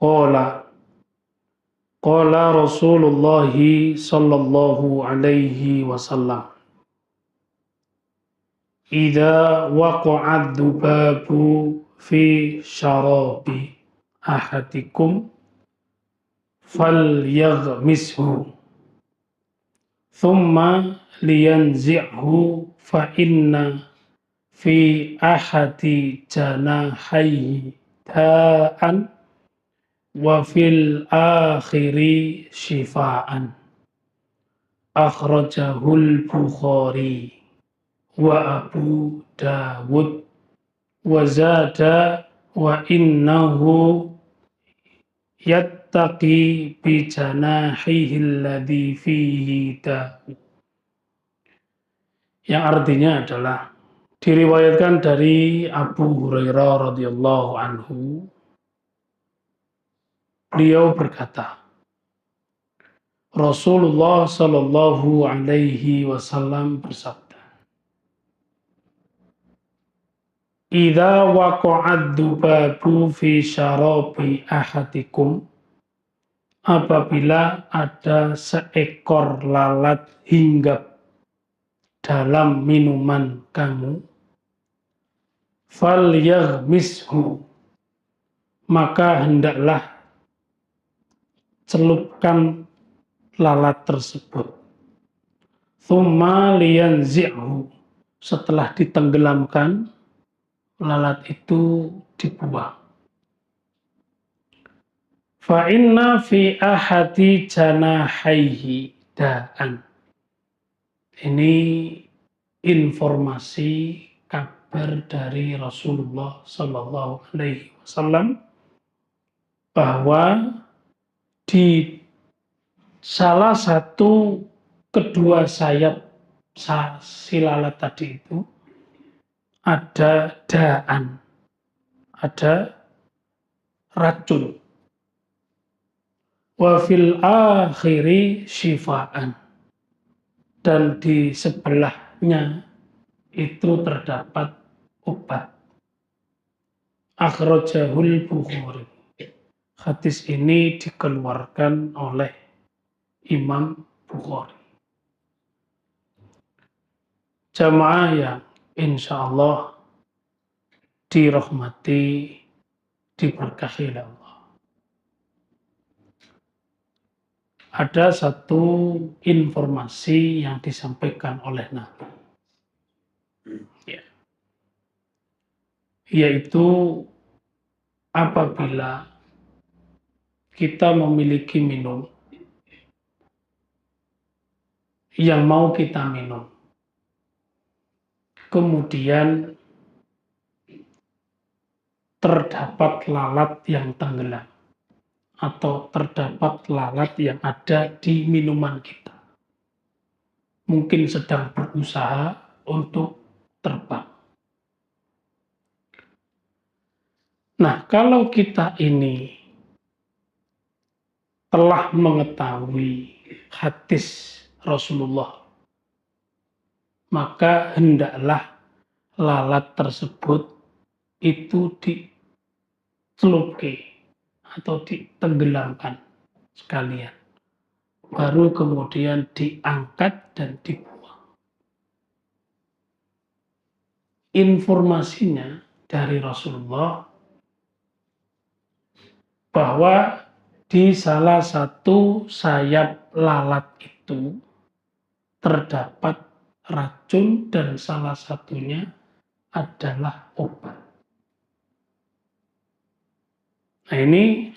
Qala Qala Rasulullah sallallahu alaihi wasallam, idza waqa'ad dubabu fi syarabi ahadikum falyaghmishu thumma liyanzi'hu fa inna fi ahadi janahayhi da'an wa fil akhiri shifaan. Akhrajahul Bukhari wa Abu Dawud wa zada wa innahu yattaqi bi janahihi alladhi fihi da'u. Yang artinya adalah diriwayatkan dari Abu Hurairah radhiyallahu anhu, beliau berkata, Rasulullah sallallahu alaihi wasallam bersabda, idza waqa'ad dubabu fi syarabi ahadikum, apabila ada seekor lalat hinggap dalam minuman kamu, falyaghmishu, maka hendaklah celupkan lalat tersebut. Tsumma liyanzi'hu, setelah ditenggelamkan lalat itu dibuang. Fa inna fi ahadi janahaihi da'an. Ini informasi kabar dari Rasulullah sallallahu alaihi wasallam bahwa di salah satu kedua sayap si lalat tadi itu ada da'an, ada racun. Wa fil akhiri shifaan, dan di sebelahnya itu terdapat obat. Akhrajahul Bukhari. Hadis ini dikeluarkan oleh Imam Bukhari. Jamaah yang insya Allah dirahmati, diberkahi oleh Allah. Ada satu informasi yang disampaikan oleh Nabi, yaitu apabila kita memiliki minum yang mau kita minum, kemudian terdapat lalat yang tenggelam atau terdapat lalat yang ada di minuman kita, mungkin sedang berusaha untuk terbang. Nah, kalau kita ini telah mengetahui hadis Rasulullah, maka hendaklah lalat tersebut itu dicelupkan atau ditenggelamkan sekalian, baru kemudian diangkat dan dibuang. Informasinya dari Rasulullah bahwa di salah satu sayap lalat itu terdapat racun dan salah satunya adalah obat. Nah, ini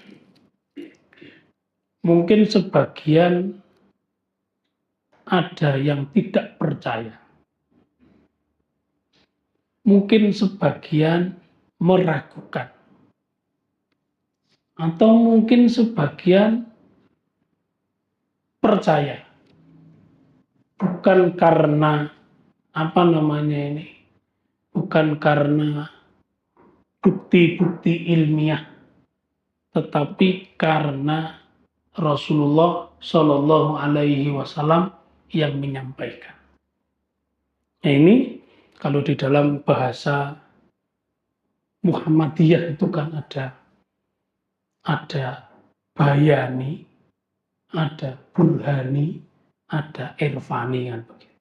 mungkin sebagian ada yang tidak percaya. Mungkin sebagian meragukan. Atau mungkin sebagian percaya. Bukan karena bukan karena bukti-bukti ilmiah, tetapi karena Rasulullah Shallallahu Alaihi Wasallam yang menyampaikan. Nah, ini kalau di dalam bahasa Muhammadiyah itu kan ada ada bayani, ada burhani, ada irfani kan begitu.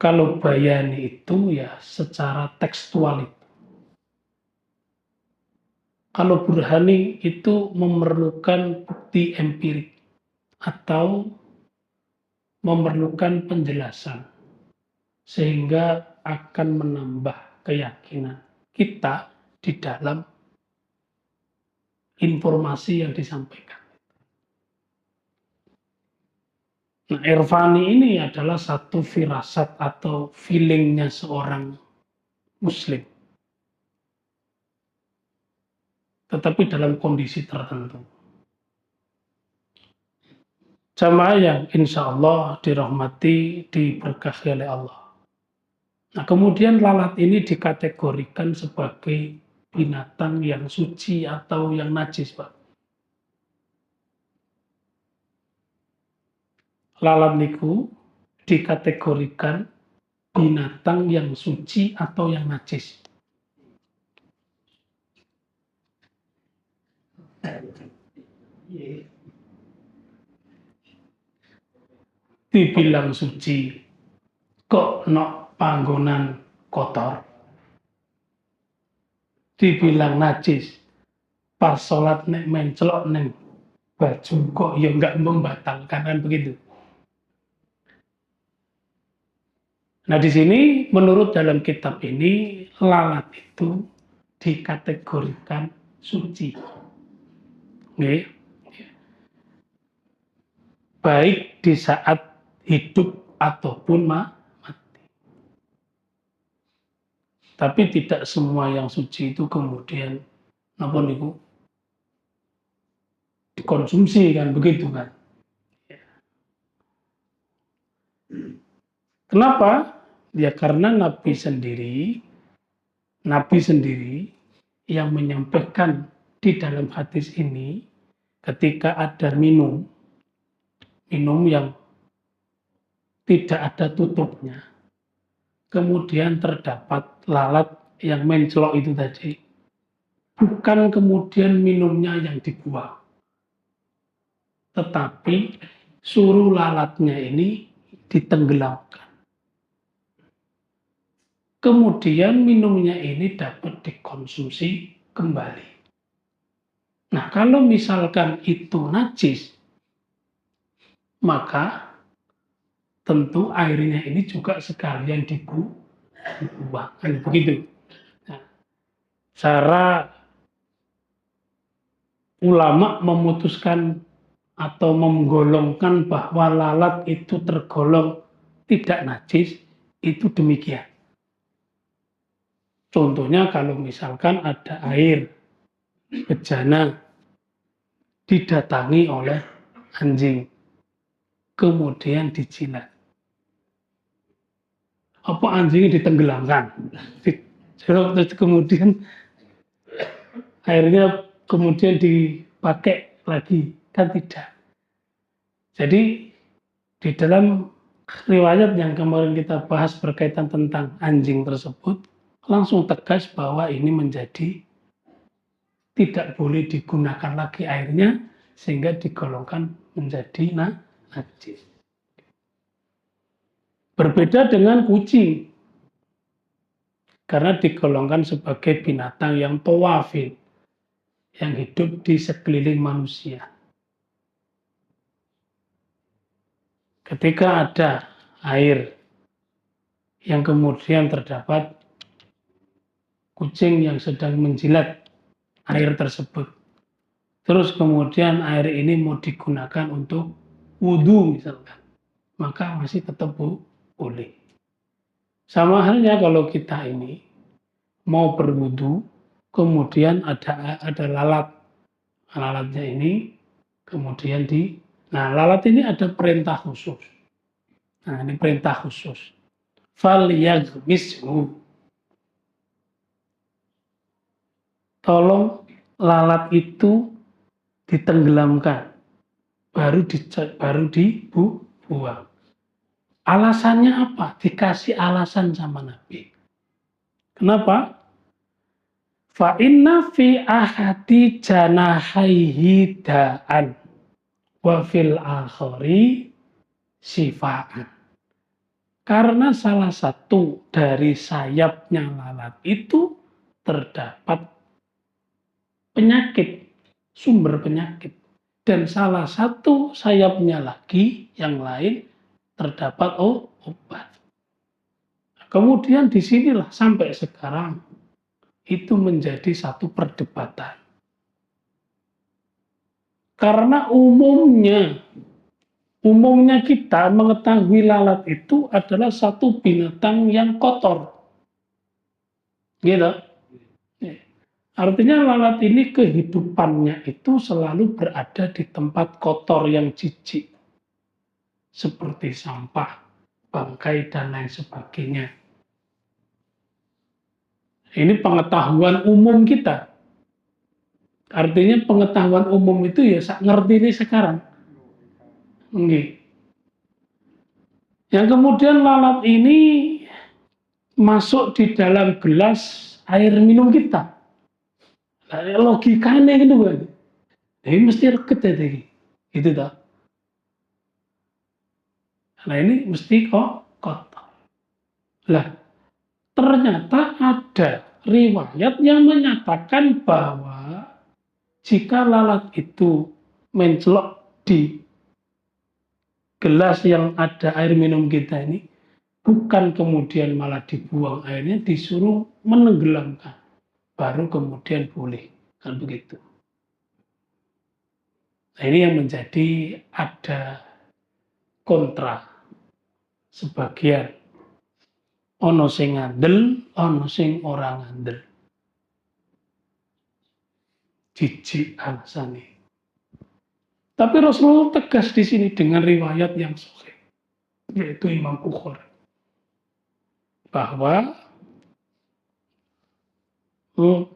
Kalau bayani itu ya secara tekstual itu. Kalau burhani itu memerlukan bukti empirik atau memerlukan penjelasan sehingga akan menambah keyakinan kita di dalam informasi yang disampaikan. Nah, irfani ini adalah satu firasat atau feelingnya seorang muslim. Tetapi dalam kondisi tertentu. Jamaah yang insya Allah dirahmati, diberkahi oleh Allah. Nah, kemudian lalat ini dikategorikan sebagai binatang yang suci atau yang najis, Pak. Lalat niku dikategorikan binatang yang suci atau yang najis. Dibilang suci, kok nok panggonan kotor. Dibilang najis, pas sholat nek mencelok neng baju kok ya nggak membatalkan kan begitu. Nah di sini menurut dalam kitab ini lalat itu dikategorikan suci. Oke. Baik di saat hidup ataupun mati. Tapi tidak semua yang suci itu kemudian napa niku dikonsumsi kan begitu kan. Kenapa? Ya karena Nabi sendiri yang menyampaikan di dalam hadis ini ketika ada minum yang tidak ada tutupnya, kemudian terdapat lalat yang mencelok itu tadi, bukan kemudian minumnya yang dibuang, tetapi suruh lalatnya ini ditenggelamkan. Kemudian minumnya ini dapat dikonsumsi kembali. Nah, kalau misalkan itu najis, maka tentu airnya ini juga sekalian dibuang. Kan begitu. Nah, cara ulama memutuskan atau menggolongkan bahwa lalat itu tergolong tidak najis, itu demikian. Contohnya kalau misalkan ada air bejana didatangi oleh anjing, kemudian dijilat. Apa anjingnya ditenggelamkan? Terus kemudian airnya kemudian dipakai lagi, kan tidak. Jadi di dalam riwayat yang kemarin kita bahas berkaitan tentang anjing tersebut, langsung tegas bahwa ini menjadi tidak boleh digunakan lagi airnya sehingga digolongkan menjadi najis. Berbeda dengan kucing karena digolongkan sebagai binatang yang tawafin, yang hidup di sekeliling manusia. Ketika ada air yang kemudian terdapat kucing yang sedang menjilat air tersebut, terus kemudian air ini mau digunakan untuk wudhu misalkan, maka masih tetap boleh. Sama halnya kalau kita ini mau berwudhu, kemudian ada lalatnya ini kemudian lalat ini ada perintah khusus. Nah ini perintah khusus. Fal yaghmishu. Tolong lalat itu ditenggelamkan, baru dibuang. Alasannya apa? Dikasih alasan sama Nabi. Kenapa? Fa inna fi ahadi janahaihi da'an wa fil akhari sifaan. Karena salah satu dari sayapnya lalat itu terdapat penyakit, sumber penyakit. Dan salah satu sayapnya lagi yang lain terdapat obat. Kemudian disinilah sampai sekarang itu menjadi satu perdebatan. Karena umumnya kita mengetahui lalat itu adalah satu binatang yang kotor. Gitu. Artinya lalat ini kehidupannya itu selalu berada di tempat kotor yang jijik. Seperti sampah, bangkai, dan lain sebagainya. Ini pengetahuan umum kita. Artinya pengetahuan umum itu ya ngerti ini sekarang. Yang kemudian lalat ini masuk di dalam gelas air minum kita. Nah, logikanya gitu kan. Ini mesti reket ya tadi. Gitu toh. Nah ini mesti kok kotor. Lah ternyata ada riwayat yang menyatakan bahwa jika lalat itu mencelok di gelas yang ada air minum kita ini, bukan kemudian malah dibuang airnya, disuruh menenggelamkan. Baru kemudian boleh. Kan begitu. Nah ini yang menjadi ada kontra sebagian. Ono sing ngandel, ono sing ora ngandel. Jijik alasannya. Tapi Rasulullah tegas di sini dengan riwayat yang sahih, yaitu Imam Bukhari, bahwa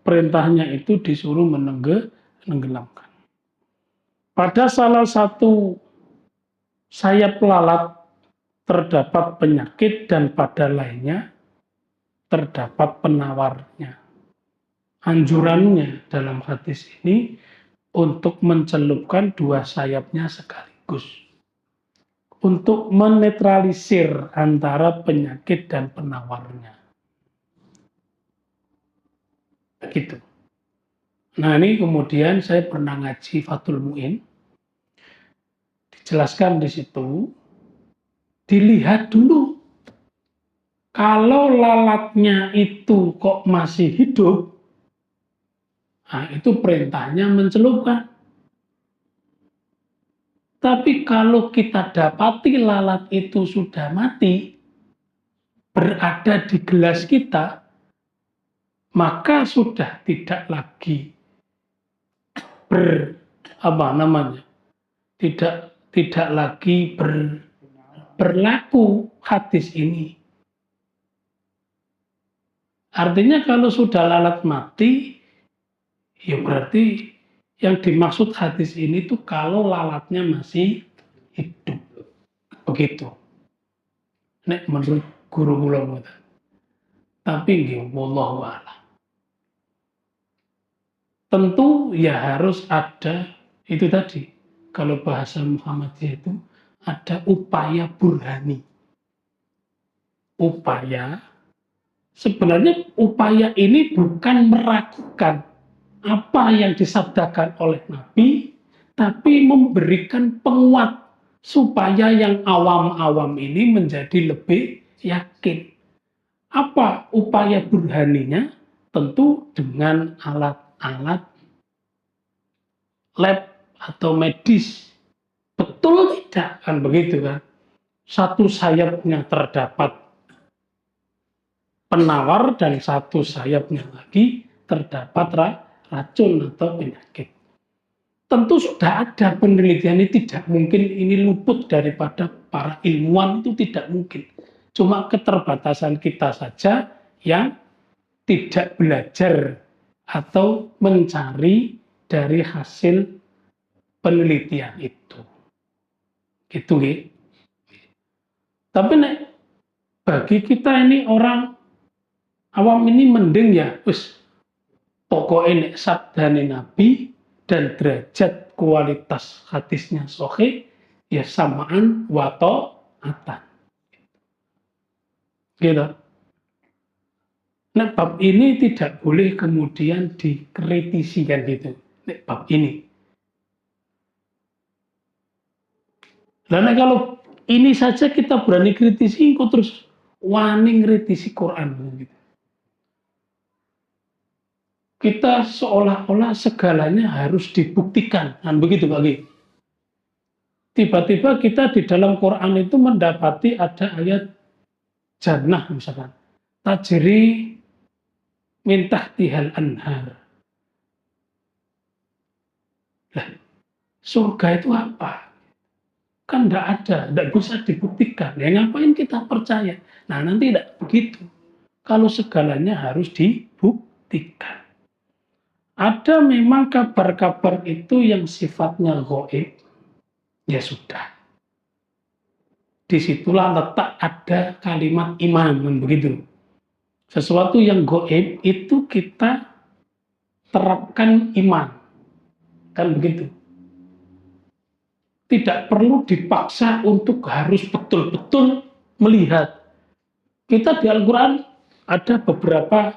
perintahnya itu disuruh menenggelamkan. Pada salah satu sayap lalat terdapat penyakit dan pada lainnya terdapat penawarnya. Anjurannya dalam hadis ini untuk mencelupkan dua sayapnya sekaligus. Untuk menetralisir antara penyakit dan penawarnya. Begitu. Nah ini kemudian saya pernah ngaji Fathul Mu'in. Dijelaskan di situ. Dilihat dulu. Kalau lalatnya itu kok masih hidup. Nah itu perintahnya mencelupkan. Tapi kalau kita dapati lalat itu sudah mati, berada di gelas kita, maka sudah tidak lagi tidak lagi berlaku hadis ini. Artinya kalau sudah lalat mati, ya berarti yang dimaksud hadis ini tuh kalau lalatnya masih hidup. Begitu. Nek menurut guru kula mboten. Tapi nggih wallahu a'lam. Tentu ya harus ada itu tadi. Kalau bahasa Muhammadiyah itu ada upaya burhani. Sebenarnya upaya ini bukan meragukan apa yang disabdakan oleh Nabi, tapi memberikan penguat supaya yang awam-awam ini menjadi lebih yakin. Apa upaya burhaninya? Tentu dengan alat-alat lab atau medis. Betul tidak? Kan begitu kan? Satu sayapnya terdapat penawar dan satu sayapnya lagi terdapat racun atau penyakit. Tentu sudah ada penelitian ini, tidak mungkin ini luput daripada para ilmuwan, itu tidak mungkin. Cuma keterbatasan kita saja yang tidak belajar atau mencari dari hasil penelitian itu. Gitu nggih. Tapi nek bagi kita ini orang awam ini mending ya, wis Pokoknya nek sabdane Nabi dan derajat kualitas hadisnya sahih ya samaan wato atan. Gitu. Nah, bab ini tidak boleh kemudian dikritisi kan gitu. Nah, bab ini. Karena kalau ini saja kita berani kritisi, kok terus wani kritisi Quran gitu. Kita seolah-olah segalanya harus dibuktikan, kan begitu Pak Gi? Tiba-tiba kita di dalam Quran itu mendapati ada ayat jannah misalkan. Tajri min tahtihal anhar. Lah, surga itu apa? Kan enggak ada, enggak bisa dibuktikan. Ya ngapain kita percaya? Nah, nanti tidak begitu. Kalau segalanya harus dibuktikan. Ada memang kabar-kabar itu yang sifatnya gaib, ya sudah. Disitulah letak ada kalimat iman, kan begitu. Sesuatu yang gaib itu kita terapkan iman, kan begitu. Tidak perlu dipaksa untuk harus betul-betul melihat. Kita di Al-Quran ada beberapa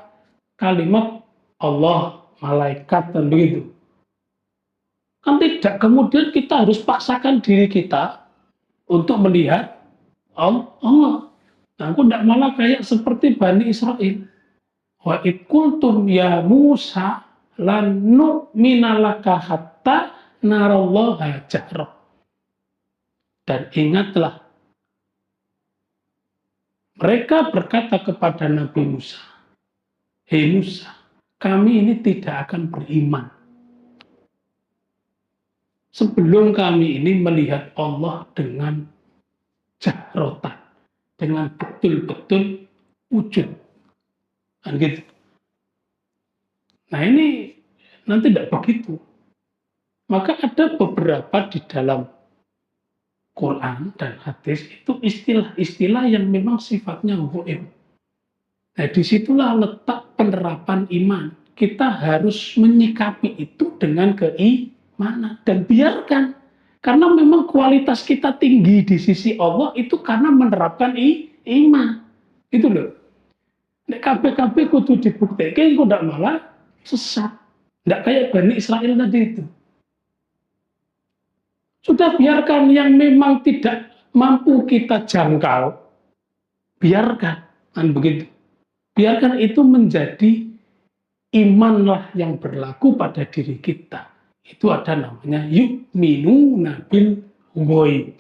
kalimat Allah, malaikat, dan begitu. Kan tidak kemudian kita harus paksakan diri kita untuk melihat Allah. Nah, aku tidak malah kayak seperti Bani Israel. Wa ikultum ya Musa lan nu'mina laka hatta narallaha jahrah. Dan ingatlah, mereka berkata kepada Nabi Musa, hei Musa, kami ini tidak akan beriman sebelum kami ini melihat Allah dengan jahrotan, dengan betul-betul wujud. Kan gitu. Nah ini nanti tidak begitu. Maka ada beberapa di dalam Quran dan hadis itu istilah-istilah yang memang sifatnya gaib. Nah disitulah letak penerapan iman. Kita harus menyikapi itu dengan keimanan dan biarkan. Karena memang kualitas kita tinggi di sisi Allah itu karena menerapkan iman. Itu loh. Nek KPKP kudu dibuktikan, kok tidak malah sesat. Tidak kayak Bani Israel tadi itu. Sudah biarkan yang memang tidak mampu kita jangkau, biarkan, kan begitu. Biarkan itu menjadi imanlah yang berlaku pada diri kita. Itu ada namanya yu'minuna bil ghaib.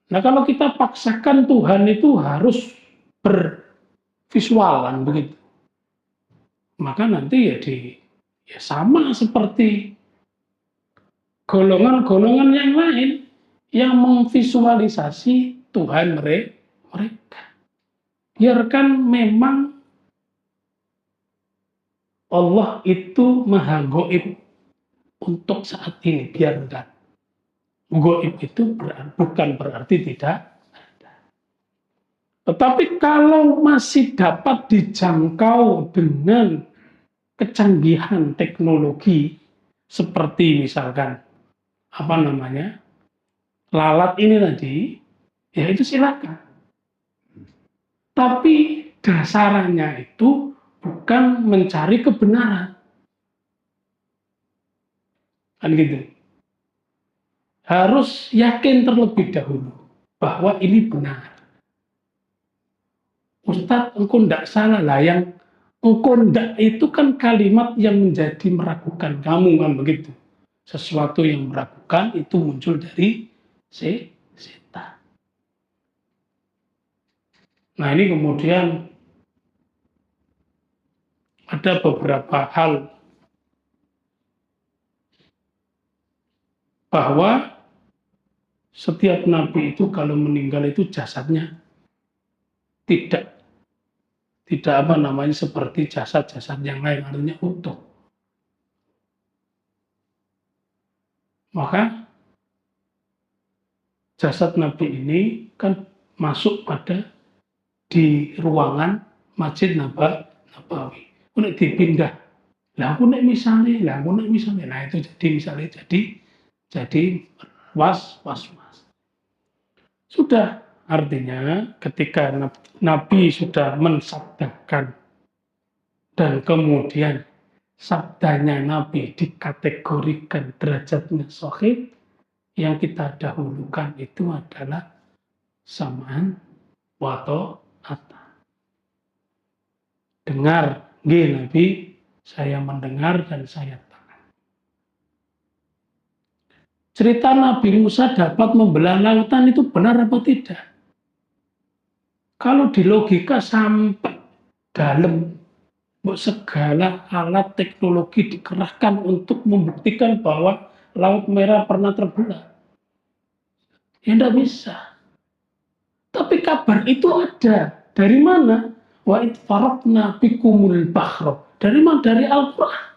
Nah kalau kita paksakan Tuhan itu harus bervisualan begitu, maka nanti ya sama seperti golongan-golongan yang lain yang memvisualisasi Tuhan mereka. Biarkan memang Allah itu maha gaib untuk saat ini, biarkan. Gaib itu bukan berarti tidak ada. Tetapi kalau masih dapat dijangkau dengan kecanggihan teknologi, seperti misalkan apa namanya lalat ini tadi, ya itu silakan. Tapi dasarnya itu bukan mencari kebenaran, kan gitu. Harus yakin terlebih dahulu bahwa ini benar. Ustadz, engkau tidak salah lah, yang engkau tidak itu kan kalimat yang menjadi meragukan kamu, kan begitu. Sesuatu yang meragukan itu muncul dari setan. Nah ini kemudian ada beberapa hal bahwa setiap nabi itu kalau meninggal itu jasadnya tidak apa namanya seperti jasad-jasad yang lain, artinya utuh. Maka jasad Nabi ini kan masuk pada di ruangan Masjid Nabawi. Nek dipindah. Lah aku nek misalnya, nah itu jadi was. Sudah, artinya ketika Nabi sudah mensabdakan dan kemudian sabdanya Nabi dikategorikan derajatnya sahih, yang kita dahulukan itu adalah samaan wa ta'atan. Dengar, nggih Nabi, saya mendengar dan saya taat. Cerita Nabi Musa dapat membelah lautan itu benar apa tidak? Kalau di logika sampai dalam, segala alat teknologi dikerahkan untuk membuktikan bahwa Laut Merah pernah terbelah. Ya tidak bisa. Tapi kabar itu ada. Dari mana? Wa id faratna bikumul bahra. Dari mana? Dari Al-Quran.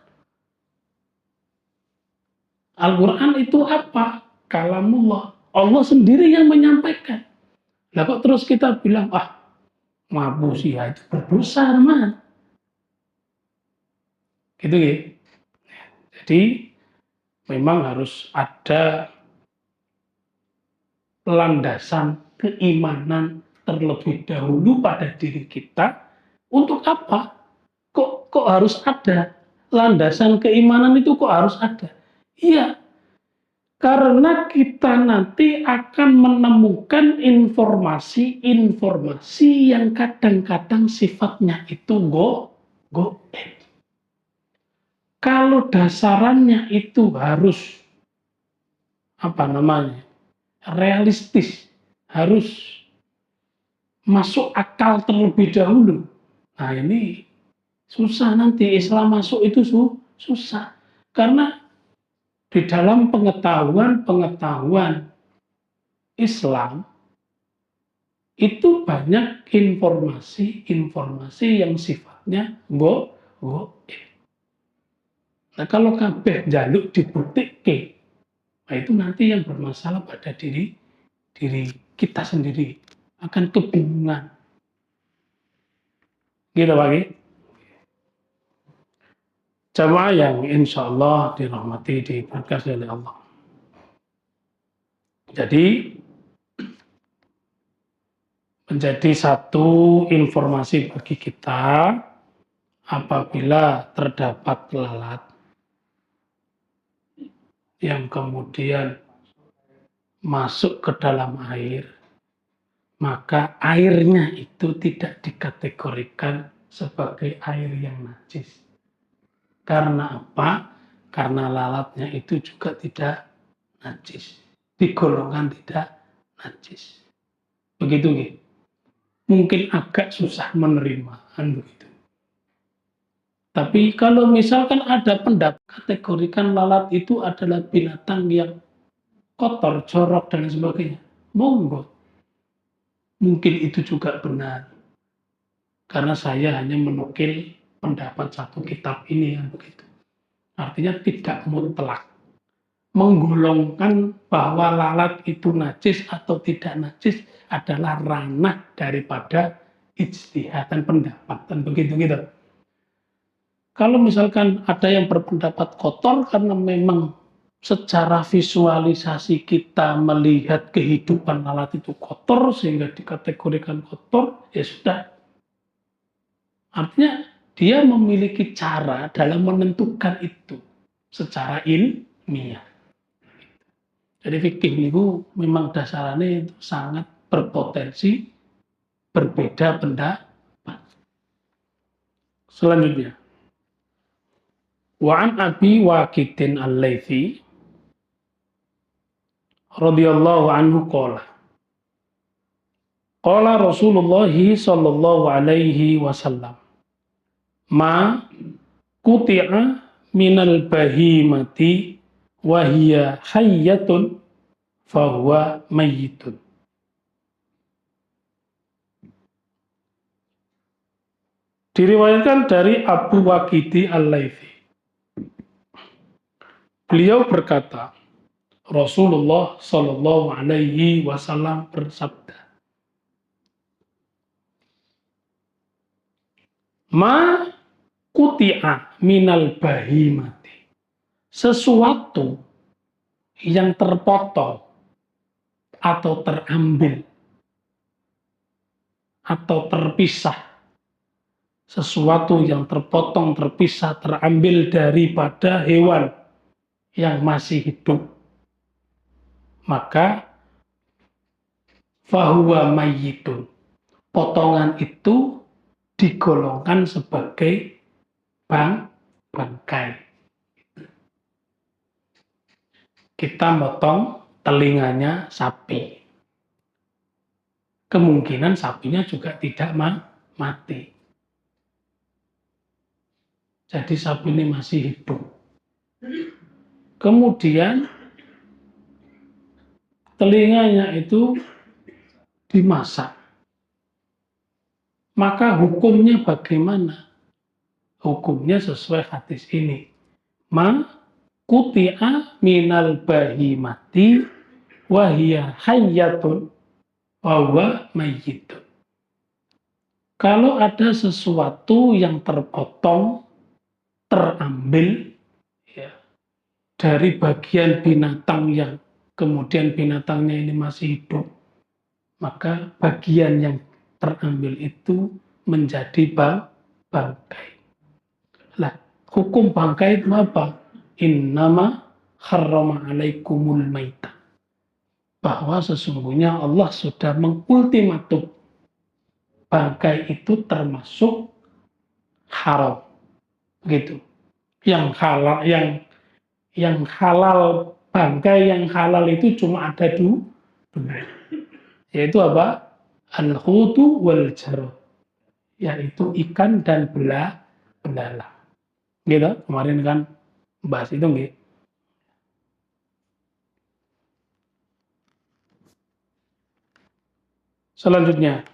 Al-Quran itu apa? Kalamullah. Allah sendiri yang menyampaikan. Lah kok terus kita bilang, manusia itu berdosa, teman. Gitu ya. Jadi memang harus ada landasan keimanan terlebih dahulu pada diri kita. Untuk apa? Kok harus ada landasan keimanan itu, kok harus ada? Iya, karena kita nanti akan menemukan informasi yang kadang-kadang sifatnya itu goib. Kalau dasarannya itu harus realistis, harus masuk akal terlebih dahulu. Nah ini susah nanti Islam masuk itu susah. Karena di dalam pengetahuan Islam itu banyak informasi yang sifatnya goib. Nah kalau kabeh jaluk dibuktikan, nah itu nanti yang bermasalah pada diri kita sendiri, akan kebingungan. Gitu Pak. Jamaah yang insya Allah dirahmati, diberkahi oleh Allah. Jadi menjadi satu informasi bagi kita apabila terdapat lalat yang kemudian masuk ke dalam air, maka airnya itu tidak dikategorikan sebagai air yang najis. Karena apa? Karena lalatnya itu juga tidak najis. Digolongkan tidak najis. Begitu gitu. Mungkin agak susah menerima begitu. Tapi kalau misalkan ada pendapat kategorikan lalat itu adalah binatang yang kotor, jorok dan sebagainya, monggo. Mungkin itu juga benar. Karena saya hanya menukil pendapat satu kitab ini yang begitu. Artinya tidak mutlak menggolongkan bahwa lalat itu najis atau tidak najis adalah ranah daripada ijtihad dan pendapat dan begitu gitu. Kalau misalkan ada yang berpendapat kotor karena memang secara visualisasi kita melihat kehidupan lalat itu kotor sehingga dikategorikan kotor, ya sudah. Artinya dia memiliki cara dalam menentukan itu secara ilmiah. Jadi fikih itu memang dasarnya itu sangat berpotensi berbeda pendapat. Selanjutnya, Wa'an Abi Waqidin Al-Laythi radhiyallahu anhu qala Rasulullah sallallahu alaihi wasallam ma kuti'a minal bahimati wahia hayyatun fahuwa mayyitun. Diriwayatkan dari Abu Waqidi Al-Laythi. Beliau berkata, Rasulullah Shallallahu Alaihi Wasallam bersabda, Ma kuti'a minal bahimati. Sesuatu yang terpotong atau terambil atau terpisah. Sesuatu yang terpotong, terpisah, terambil daripada hewan yang masih hidup. Maka fahuwa mayyitun. Potongan itu digolongkan sebagai bangkai. Kita motong telinganya sapi. Kemungkinan sapinya juga tidak mati. Jadi sapi ini masih hidup. Kemudian telinganya itu dimasak. Maka hukumnya bagaimana? Hukumnya sesuai hadis ini. Ma kuti'a minal bahimati wahiyya hayyatun wa huwa mayyitun. Kalau ada sesuatu yang terpotong, terambil ya, dari bagian binatang yang kemudian binatangnya ini masih hidup, maka bagian yang terambil itu menjadi bangkai. Lah, hukum bangkai itu apa? Innama harrama alaikumul maita. Bahwa sesungguhnya Allah sudah mengultimatum bangkai itu termasuk haram. Gitu. Yang halal bangkai yang halal itu cuma ada dua. Yaitu apa? Al-hutu wal jarad. Yaitu ikan dan belalang. Gitu, kemarin kan bahas itu nggih. Selanjutnya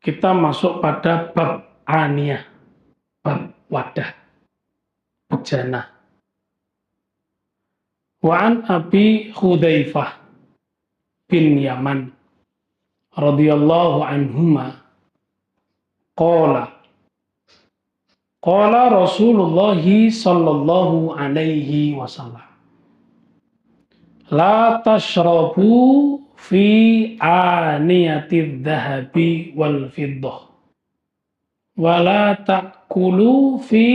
kita masuk pada bab aniyah, bab wadah, bejana. Wa an Abi Hudzaifah bin Yaman radhiyallahu anhuma qala Rasulullah sallallahu alaihi wasallam la tashrabu fi aniyatidz dhahabi wal fiddah wa la ta'kulu fi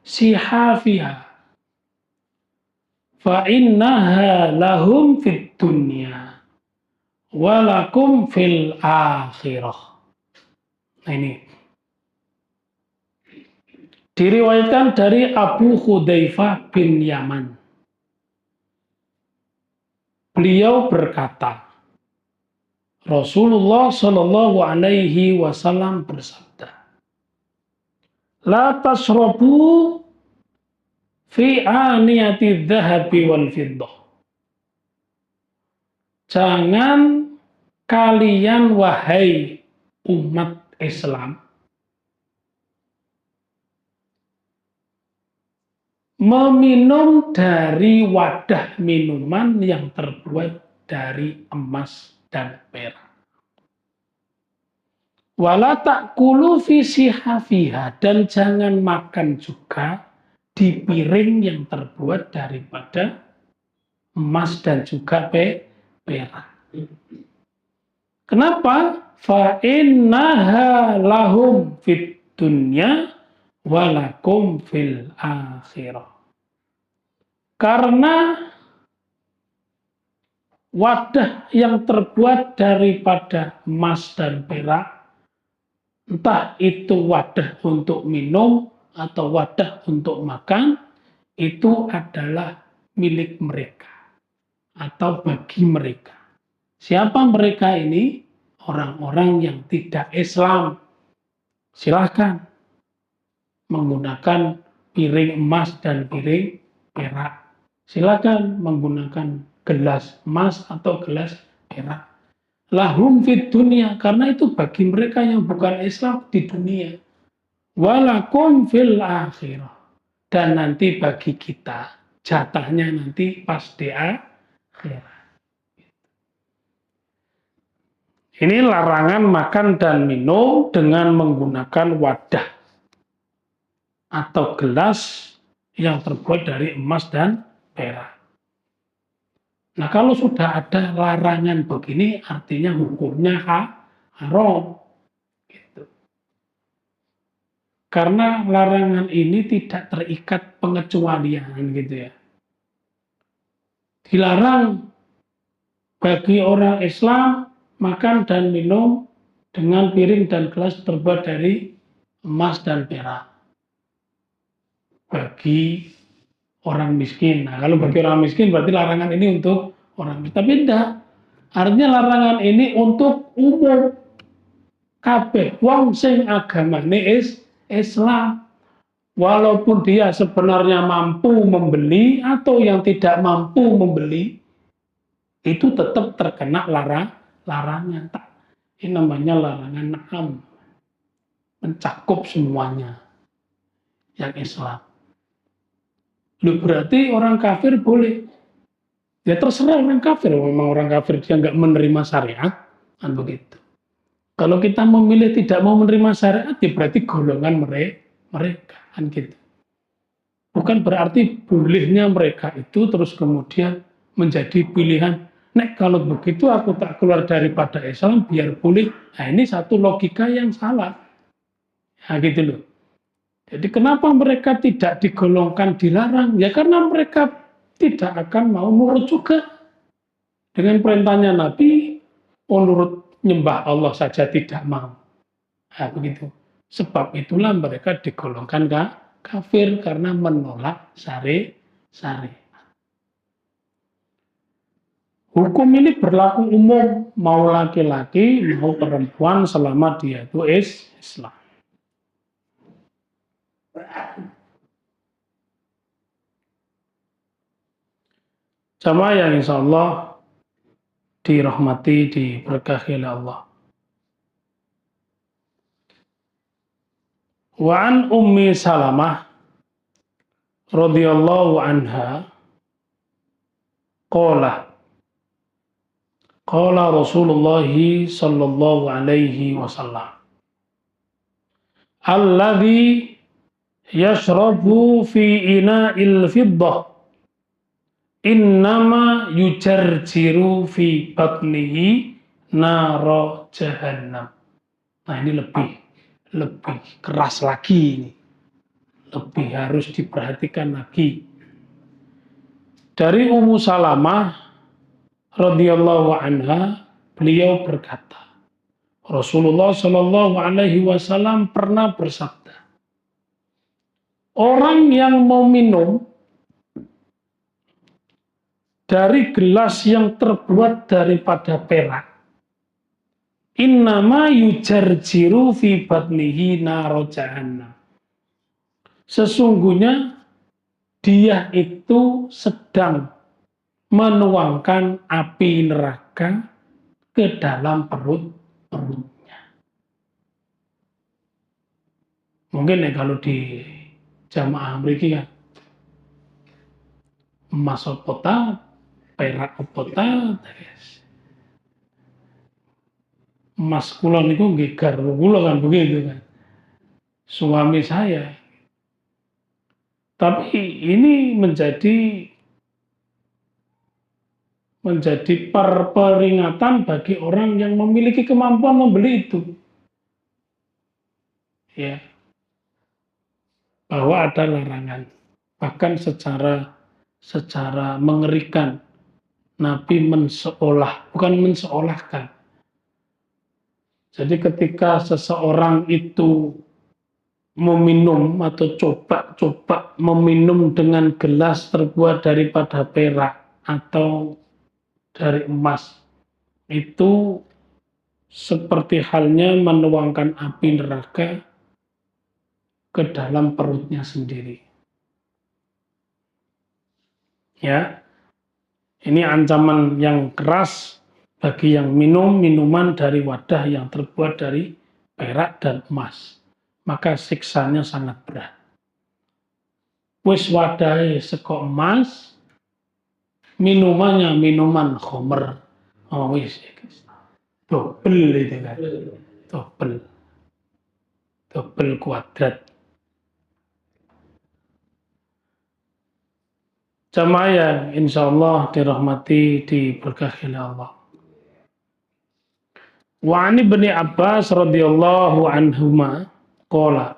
sihafiha fa innaha lahum fid dunya wa lakum fil akhirah. Nah ini diriwayatkan dari Abu Hudzaifah bin Yaman. Beliau berkata, Rasulullah Shallallahu Alaihi Wasallam bersabda, La tasrobu fi aniyati dhahabi wal fiddah. Jangan kalian wahai umat Islam meminum dari wadah minuman yang terbuat dari emas dan perak. Wala ta'kulu fi sihafiha, dan jangan makan juga di piring yang terbuat daripada emas dan juga perak. Kenapa? Fa innaha lahum fid dunya walakum fil akhirah. Karena wadah yang terbuat daripada emas dan perak, entah itu wadah untuk minum atau wadah untuk makan, itu adalah milik mereka atau bagi mereka. Siapa mereka ini? Orang-orang yang tidak Islam. Silahkan menggunakan piring emas dan piring perak. Silakan menggunakan gelas emas atau gelas perak. Lahum fid dunia, karena itu bagi mereka yang bukan Islam di dunia. Walakum fil akhirah, dan nanti bagi kita jatahnya nanti pas di akhirat. Ini larangan makan dan minum dengan menggunakan wadah atau gelas yang terbuat dari emas dan perak. Nah, kalau sudah ada larangan begini, artinya hukumnya haram. Gitu. Karena larangan ini tidak terikat pengecualian, gitu ya. Dilarang bagi orang Islam makan dan minum dengan piring dan gelas terbuat dari emas dan perak. Bagi orang miskin. Nah, kalau bagi orang miskin berarti larangan ini untuk orang miskin. Tapi tidak. Artinya larangan ini untuk umum. Kabeh wong sing agamane Islam. Walaupun dia sebenarnya mampu membeli atau yang tidak mampu membeli, itu tetap terkena larangan. Ini namanya larangan am, mencakup semuanya yang Islam. Lu berarti orang kafir boleh. Ya terserah orang kafir, memang orang kafir dia nggak menerima syariat, kan begitu. Kalau kita memilih tidak mau menerima syariat, ya berarti golongan mereka, kan gitu. Bukan berarti bolehnya mereka itu terus kemudian menjadi pilihan. Nek kalau begitu aku tak keluar daripada Islam biar boleh. Nah ini satu logika yang salah. Nah gitu loh. Jadi kenapa mereka tidak digolongkan dilarang? Ya karena mereka tidak akan mau nurut juga. Dengan perintahnya Nabi, menurut nyembah Allah saja tidak mau. Nah begitu. Sebab itulah mereka digolongkan kafir karena menolak syari. Hukum ini berlaku umum, mau laki-laki, mau perempuan selama dia itu Islam. Jamaah yang insya Allah dirahmati, diberkahi oleh Allah. Wa an Ummi Salamah radhiyallahu anha qala Rasulullah sallallahu alaihi wasallam alladhi yashrabu fi ina'il fiddah innama yujarjiru fi batnihi naro jahannam. Nah ini lebih keras lagi ini. Lebih harus diperhatikan lagi. Dari Ummu Salamah radhiyallahu anha, beliau berkata, Rasulullah Shallallahu alaihi wasallam pernah bersabda, orang yang mau minum dari gelas yang terbuat daripada perak, innama yujarjiru fi batnihi naro jahannam. Sesungguhnya dia itu sedang menuangkan api neraka ke dalam perutnya. Mungkin ya kalau di jamaah mriki kan emas opota, perak opota, emas kula niku nggih garwa kula kan begitu kan. Suami saya. Tapi ini menjadi peringatan bagi orang yang memiliki kemampuan membeli itu. Ya. Bahwa ada larangan. Bahkan secara mengerikan Nabi bukan menseolahkan. Jadi ketika seseorang itu meminum atau coba meminum dengan gelas terbuat daripada perak atau dari emas, itu seperti halnya menuangkan api neraka ke dalam perutnya sendiri. Ya, ini ancaman yang keras bagi yang minum minuman dari wadah yang terbuat dari perak dan emas. Maka siksanya sangat berat. Wis wadahe seko emas, minumannya minuman khomer. Oh wis. Double itu kan. Double kuadrat. Jamaah yang insya Allah dirahmati, diberkahi oleh Allah. Wa ani ibni Abbas radhiyallahu anhuma qala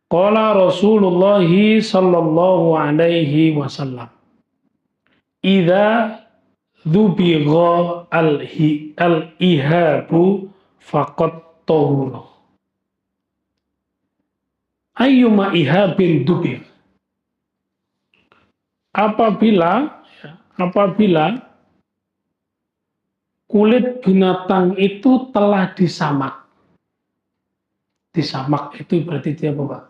qala Rasulullah sallallahu alaihi wasallam idza dzubigha al-ihabu faqad tahura ayyuma ihabin dubir apabila kulit binatang itu telah disamak. Disamak itu berarti dia apa, Pak?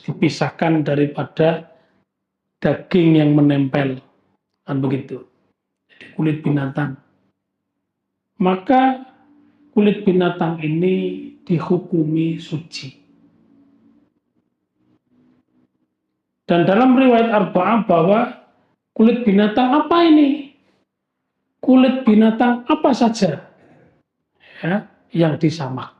Dipisahkan daripada daging yang menempel. Kan begitu. Jadi kulit binatang. Maka kulit binatang ini dihukumi suci. Dan dalam riwayat Arba'ah bahwa kulit binatang apa ini? Kulit binatang apa saja ya, yang disamak.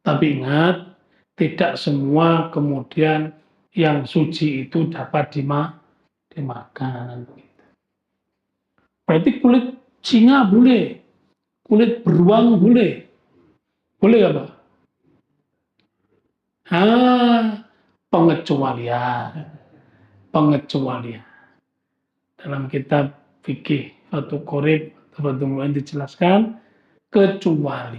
Tapi ingat, tidak semua kemudian yang suci itu dapat dimakan. Berarti kulit singa boleh, kulit beruang boleh. Boleh nggak, Pak? Pengecualian. Dalam kitab fikih atau Qorib atau Mu'in dijelaskan kecuali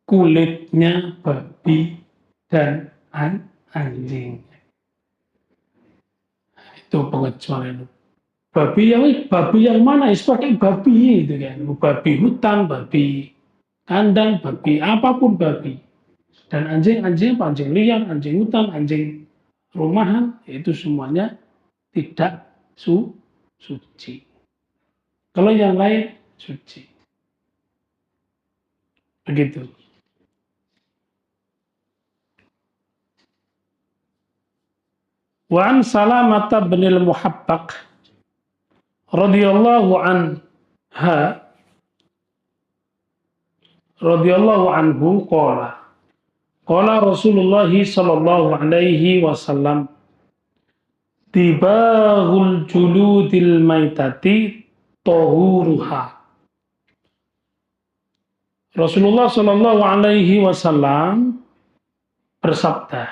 kulitnya babi dan anjing. Itu pengecualian. Babi yang mana? Pakai babi itu kan. Babi hutan, babi kandang, babi apapun babi. Dan anjing liar, anjing hutan, anjing rumahan, itu semuanya tidak suci. Kalau yang lain suci. Begitu. Wa an Salamah bin al-Muhabbaq radhiyallahu anhu qala Rasulullah sallallahu alaihi wasallam Tibahul juludil maitati tohuruha. Rasulullah Shallallahu Alaihi Wasallam bersabda,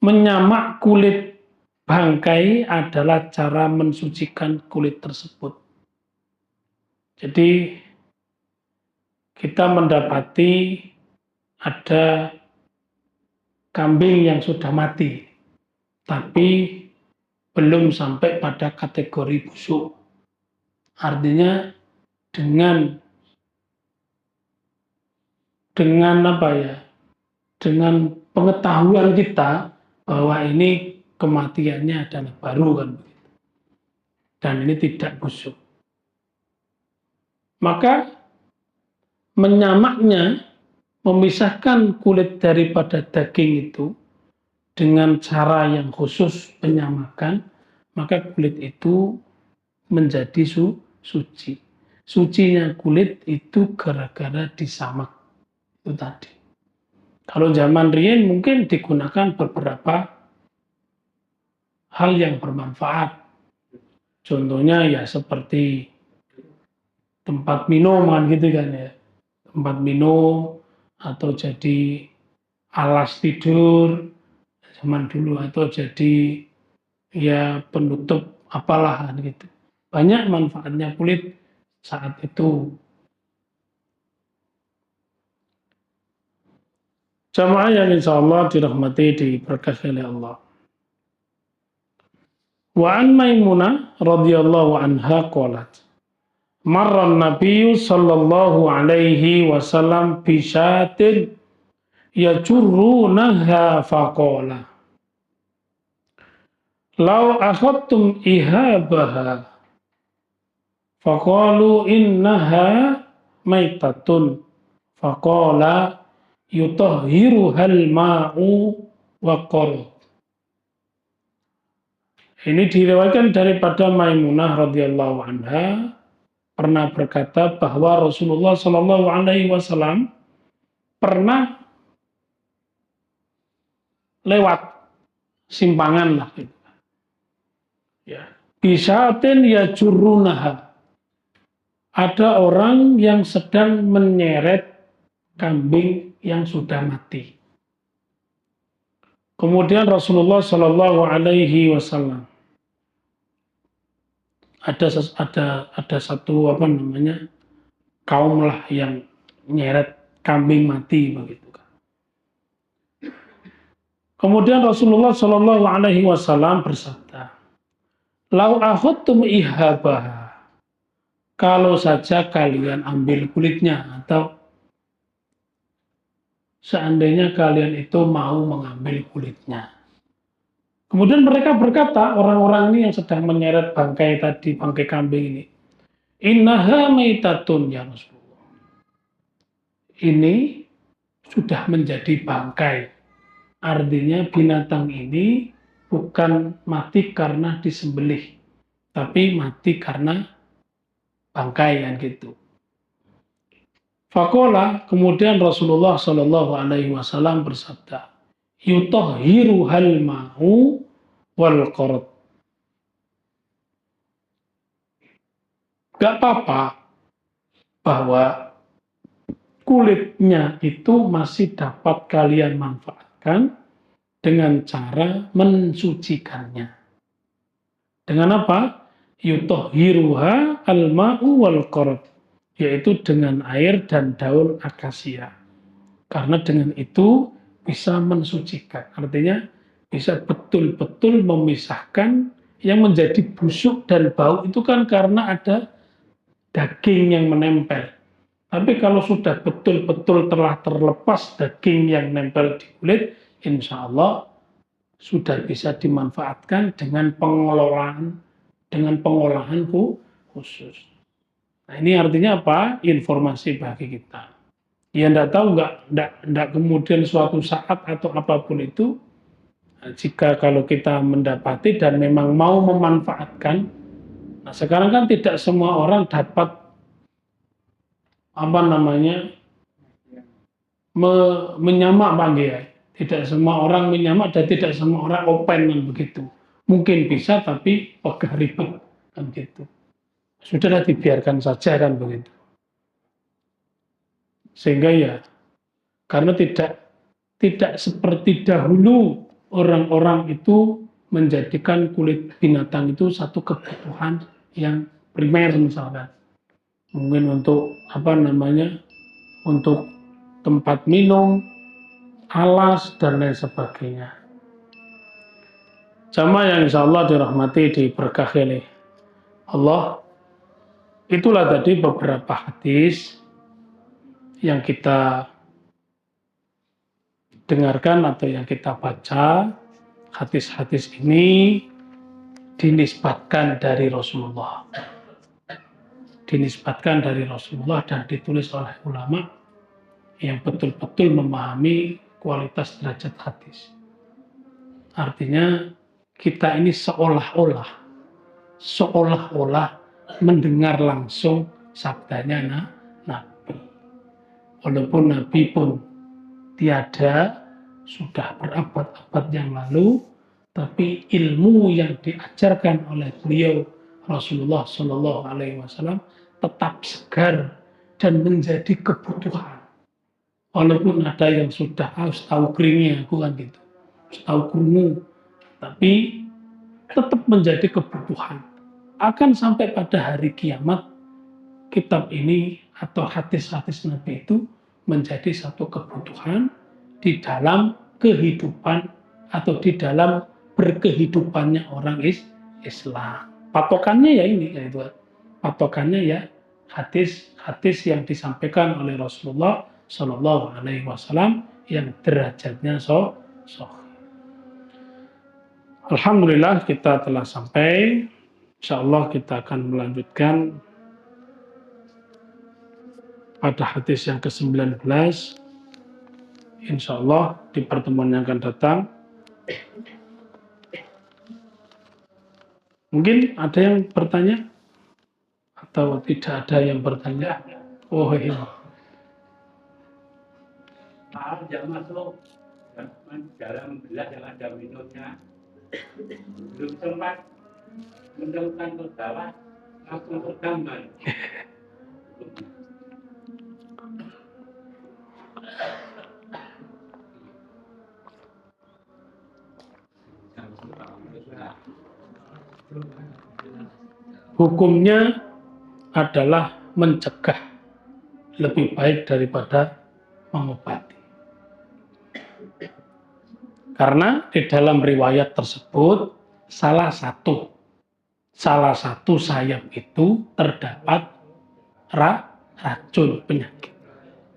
menyamak kulit bangkai adalah cara mensucikan kulit tersebut. Jadi kita mendapati ada kambing yang sudah mati, tapi belum sampai pada kategori busuk. Artinya dengan dengan pengetahuan kita bahwa ini kematiannya adalah baru kan begitu. Dan ini tidak busuk. Maka menyamaknya, memisahkan kulit daripada daging itu dengan cara yang khusus penyamakan, maka kulit itu menjadi suci. Sucinya kulit itu gara-gara disamak. Itu tadi. Kalau zaman riyen mungkin digunakan beberapa hal yang bermanfaat. Contohnya ya seperti tempat minuman gitu kan ya. Tempat minum atau jadi alas tidur zaman dulu, atau jadi ya penutup apalah gitu. Banyak manfaatnya kulit saat itu. Jamaah yang insya Allah dirahmati, diberkahi oleh Allah. Wa an Maimunah radhiyallahu anha qalat marran nabiyyu sallallahu alaihi wasallam bi syatin yajurrunaha faqala law akhadtum ihabaha faqalu innaha maitatun faqala yutahhiruhal ma'u wa qara. Ini diriwayatkan daripada Maimunah radhiyallahu anha pernah berkata bahwa Rasulullah Shallallahu Alaihi Wasallam pernah lewat simpangan lah gitu. Ya. Bisatin ya jurunaha. Ada orang yang sedang menyeret kambing yang sudah mati. Kemudian Rasulullah Shallallahu Alaihi Wasallam ada satu apa namanya kaum lah yang nyeret kambing mati begitu. Kemudian Rasulullah Shallallahu Alaihi Wasallam bersabda, "Lau akhudtum ihabah, kalau saja kalian ambil kulitnya atau seandainya kalian itu mau mengambil kulitnya." Kemudian mereka berkata, orang-orang ini yang sedang menyeret bangkai tadi, bangkai kambing ini, "Innaha maitatun ya Rasulullah." Ini sudah menjadi bangkai. Artinya binatang ini bukan mati karena disembelih, tapi mati karena bangkai kan gitu. Fakola, kemudian Rasulullah Shallallahu Alaihi Wasallam bersabda, "Yutahhiru hal ma'u wal qarad." Gak apa-apa bahwa kulitnya itu masih dapat kalian manfaatkan dengan cara mensucikannya. Dengan apa? Yutahhiruha al-ma'u wal qarad, yaitu dengan air dan daun akasia. Karena dengan itu bisa mensucikan. Artinya bisa betul-betul memisahkan yang menjadi busuk dan bau itu kan karena ada daging yang menempel. Tapi kalau sudah betul-betul telah terlepas daging yang nempel di kulit, insya Allah sudah bisa dimanfaatkan dengan pengolahan khusus. Nah, ini artinya apa? Informasi bagi kita. Ya enggak tahu, enggak kemudian suatu saat atau apapun itu, jika kalau kita mendapati dan memang mau memanfaatkan, nah sekarang kan tidak semua orang dapat apa namanya menyamak panggilan. Tidak semua orang menyamak dan tidak semua orang open kan begitu. Mungkin bisa tapi pegah ribet kan gitu. Sudahlah dibiarkan saja kan begitu. Sehingga ya karena tidak seperti dahulu orang-orang itu menjadikan kulit binatang itu satu kebutuhan yang primer misalkan. Mungkin untuk apa namanya? Untuk tempat minum, alas dan lain sebagainya. Jamaah yang insya Allah dirahmati, diberkahi oleh Allah. Itulah tadi beberapa hadis yang kita dengarkan atau yang kita baca. Hadis-hadis ini dinisbatkan dari Rasulullah. Dinisbatkan dari Rasulullah dan ditulis oleh ulama yang betul-betul memahami kualitas derajat hadis. Artinya kita ini seolah-olah mendengar langsung sabdanya Nabi. Walaupun Nabi pun tiada, sudah berabad-abad yang lalu, tapi ilmu yang diajarkan oleh beliau Rasulullah Shallallahu Alaihi Wasallam tetap segar dan menjadi kebutuhan. Walaupun ada yang sudah tahu keringnya, aku kan gitu, tahu kurungu, tapi tetap menjadi kebutuhan. Akan sampai pada hari kiamat, kitab ini atau hadis-hadis Nabi itu menjadi satu kebutuhan di dalam kehidupan atau di dalam berkehidupannya orang Islam. Patokannya ya ini, yaitu patokannya ya hadis-hadis yang disampaikan oleh Rasulullah Shallallahu Alaihi Wasallam yang derajatnya sahih. Alhamdulillah kita telah sampai. Insya Allah kita akan melanjutkan pada hadis yang ke-19. Insya Allah di pertemuan yang akan datang. Mungkin ada yang bertanya atau tidak ada yang bertanya? Oh iya. Jangan masuk dalam gelas yang ada minumnya. Belum sempat menjauhkan ke bawah, langsung tergambar. Hukumnya adalah mencegah lebih baik daripada mengobati. Karena di dalam riwayat tersebut salah satu sayap itu terdapat racun penyakit.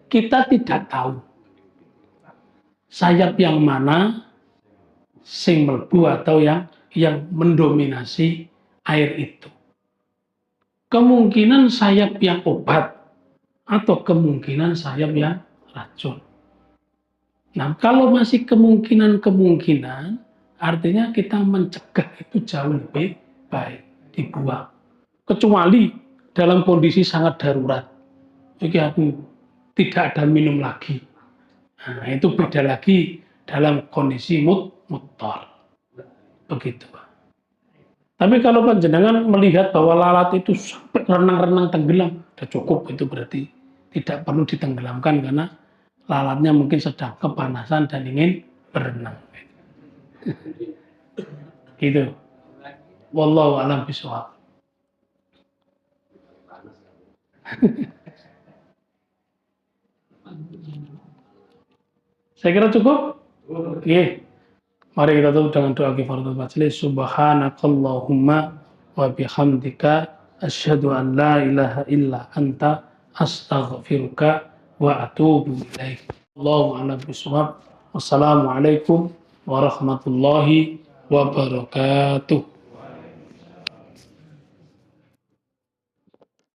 Kita tidak tahu sayap yang mana sing mlebu atau yang mendominasi air itu. Kemungkinan sayap yang obat atau kemungkinan sayap yang racun. Nah, kalau masih kemungkinan, artinya kita mencegah itu jauh lebih baik, dibuang. Kecuali dalam kondisi sangat darurat. Jadi aku tidak ada minum lagi. Nah, itu beda lagi dalam kondisi muttar. Begitu. Tapi kalau panjenengan melihat bahwa lalat itu sampai renang-renang tenggelam, sudah cukup, itu berarti tidak perlu ditenggelamkan karena lalatnya mungkin sedang kepanasan dan ingin berenang. Gitu. Wallahu a'lam bishawab. Saya kira cukup. Oke. Mari kita tutup dengan doa kifaratul majlis. Subhanakallahumma wa bihamdika asyhadu an la ilaha illa anta astaghfiruka wa atubu ilaik. Allahu a'lam bishawab. Wassalamualaikum warahmatullahi wabarakatuh.